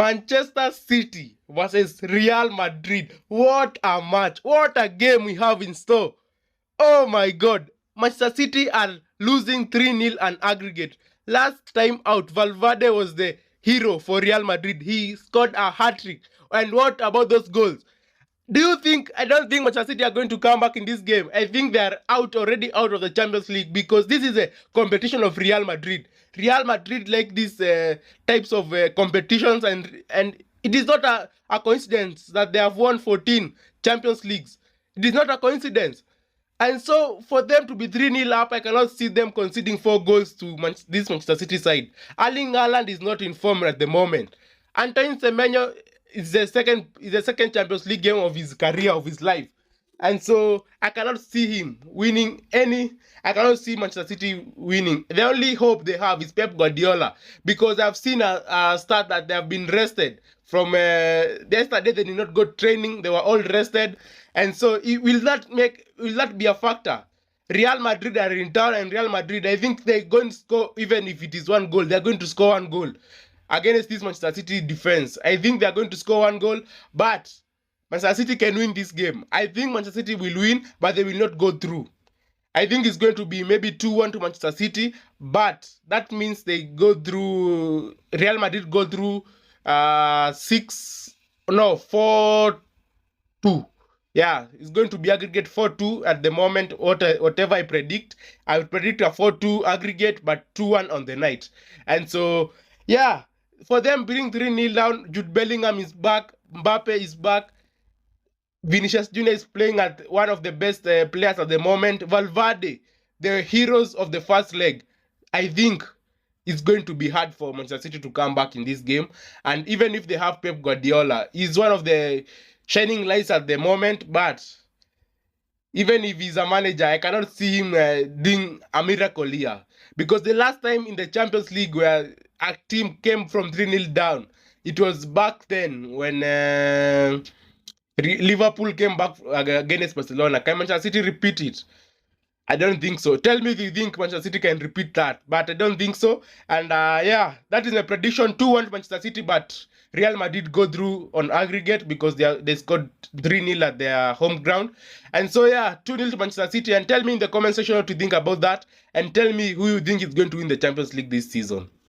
Manchester City versus Real Madrid. What a match. What a game we have in store. Oh my God. Manchester City are losing 3-0 on aggregate. Last time out, Valverde was the hero for Real Madrid. He scored a hat-trick. And what about those goals? I don't think Manchester City are going to come back in this game. I think they are already out of the Champions League, because this is a competition of Real Madrid. Real Madrid like these types of competitions, and it is not a coincidence that they have won 14 Champions Leagues. It is not a coincidence. And so for them to be 3-0 up, I cannot see them conceding 4 goals to this Manchester City side. Erling Haaland is not in form at the moment. Antoine Semenyo is the second Champions League game of his career, of his life. And so I cannot see him winning any. I cannot see Manchester City winning. The only hope they have is Pep Guardiola, because I've seen a stat that they have been rested from yesterday. They did not go training. They were all rested, and so will that be a factor? Real Madrid are in town, and Real Madrid, I think they're going to score. Even if it is 1 goal, they're going to score 1 goal against this Manchester City defense. I think they're going to score 1 goal, but Manchester City can win this game. I think Manchester City will win, but they will not go through. I think it's going to be maybe 2-1 to Manchester City, but that means they go through. Real Madrid go through 4-2. Yeah, it's going to be aggregate 4-2 at the moment. Whatever I predict, I would predict a 4-2 aggregate, but 2-1 on the night. And so, yeah, for them being 3-0 down, Jude Bellingham is back, Mbappe is back, Vinicius Junior is playing at one of the best players at the moment. Valverde, the heroes of the first leg. I think it's going to be hard for Manchester City to come back in this game. And even if they have Pep Guardiola, he's one of the shining lights at the moment. But even if he's a manager, I cannot see him doing a miracle here. Because the last time in the Champions League where a team came from 3-0 down, it was back then when Liverpool came back against Barcelona. Can Manchester City repeat it? I don't think so. Tell me if you think Manchester City can repeat that, but I don't think so. And yeah, that is my prediction: 2-1 to Manchester City, but Real Madrid go through on aggregate because they scored 3-0 at their home ground. And so yeah, 2-0 to Manchester City. And tell me in the comment section what you think about that, and tell me who you think is going to win the Champions League this season.